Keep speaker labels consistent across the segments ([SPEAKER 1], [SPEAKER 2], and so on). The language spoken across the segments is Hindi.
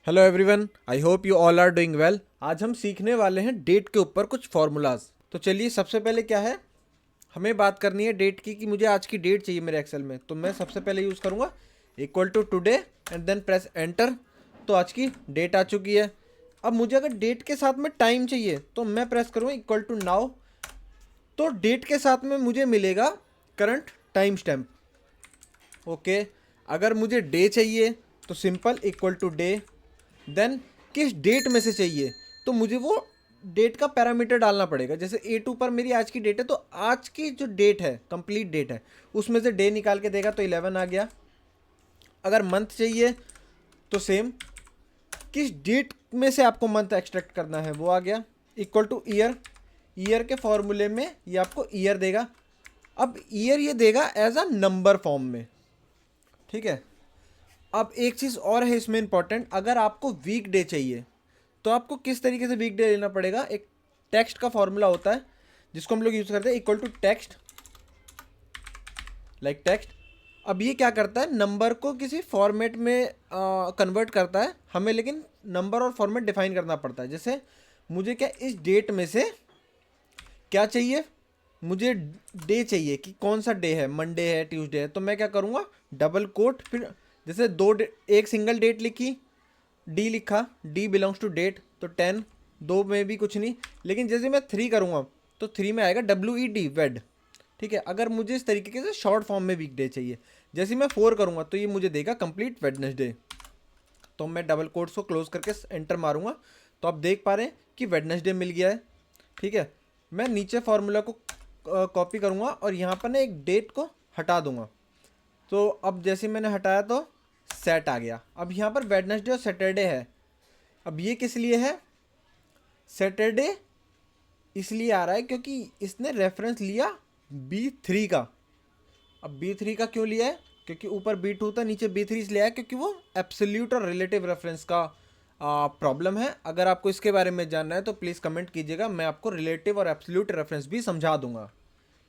[SPEAKER 1] Hello everyone, I hope you all are doing well. आज हम सीखने वाले हैं डेट के ऊपर कुछ फॉर्मूलाज। तो चलिए, सबसे पहले क्या है, हमें बात करनी है डेट की कि मुझे आज की डेट चाहिए मेरे एक्सेल में। तो मैं सबसे पहले यूज़ करूँगा equal to today and then press enter. तो आज की डेट आ चुकी है। अब मुझे अगर डेट के साथ में टाइम चाहिए तो मैं प्रेस करूँगा इक्वल टू नाउ। तो डेट के साथ में मुझे मिलेगा करंट टाइम स्टैम्प। ओके, अगर मुझे डे चाहिए तो simple equal to day. Then किस डेट में से चाहिए तो मुझे वो डेट का पैरामीटर डालना पड़ेगा। जैसे A2 पर मेरी आज की डेट है तो आज की जो डेट है, कंप्लीट डेट है, उसमें से डे निकाल के देगा तो 11 आ गया। अगर मंथ चाहिए तो सेम, किस डेट में से आपको मंथ एक्सट्रैक्ट करना है वो आ गया इक्वल टू ईयर। ईयर के फॉर्मूले में ये आपको ईयर देगा। अब ईयर ये देगा एज अ नंबर फॉर्म में, ठीक है। अब एक चीज़ और है इसमें इंपॉर्टेंट, अगर आपको वीक डे चाहिए तो आपको किस तरीके से वीक डे लेना पड़ेगा। एक टेक्स्ट का फॉर्मूला होता है जिसको हम लोग यूज़ करते हैं equal to text, like text. अब ये क्या करता है, नंबर को किसी फॉर्मेट में कन्वर्ट करता है हमें, लेकिन नंबर और फॉर्मेट डिफाइन करना पड़ता है। जैसे मुझे क्या इस डेट में से क्या चाहिए, मुझे डे चाहिए कि कौन सा डे है, मंडे है, ट्यूसडे है। तो मैं क्या करूँगा, डबल कोट, फिर जैसे एक सिंगल डेट लिखी, डी लिखा, डी बिलोंग्स टू डेट, तो 10, दो में भी कुछ नहीं। लेकिन जैसे मैं 3 करूँगा तो 3 में आएगा WED, वेड, ठीक है। अगर मुझे इस तरीके से शॉर्ट फॉर्म में वीकडे चाहिए, जैसे मैं 4 करूँगा तो ये मुझे देगा कंप्लीट वेडनेसडे। तो मैं डबल कोट्स को क्लोज करके एंटर मारूंगा तो आप देख पा रहे हैं कि वेडनेसडे मिल गया है, ठीक है। मैं नीचे फार्मूला को कॉपी करूँगा और यहाँ पर ना एक डेट को हटा दूंगा। तो अब जैसे मैंने हटाया तो सेट आ गया। अब यहाँ पर वेडनेसडे और सैटरडे है। अब ये किस लिए है, सैटरडे इसलिए आ रहा है क्योंकि इसने रेफरेंस लिया B3 का। अब B3 का क्यों लिया है, क्योंकि ऊपर B2 था, नीचे B3 इसलिए आया क्योंकि वो एब्सोल्यूट और रिलेटिव रेफरेंस का प्रॉब्लम है। अगर आपको इसके बारे में जानना है तो प्लीज़ कमेंट कीजिएगा, मैं आपको रिलेटिव और एब्सोल्यूट रेफरेंस भी समझा दूंगा,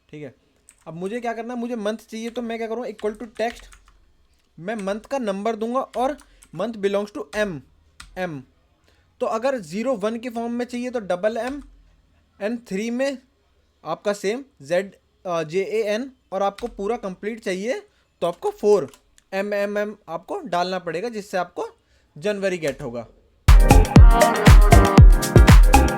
[SPEAKER 1] ठीक है। अब मुझे क्या करना है, मुझे मंथ चाहिए तो मैं क्या करूँगा इक्वल टू टेक्स्ट, मैं मंथ का नंबर दूंगा और मंथ बिलोंग्स टू M। तो अगर 01 के फॉर्म में चाहिए तो MM, एंड 3 में आपका सेम ZJAN, और आपको पूरा कंप्लीट चाहिए तो आपको 4 MMM आपको डालना पड़ेगा, जिससे आपको जनवरी गेट होगा।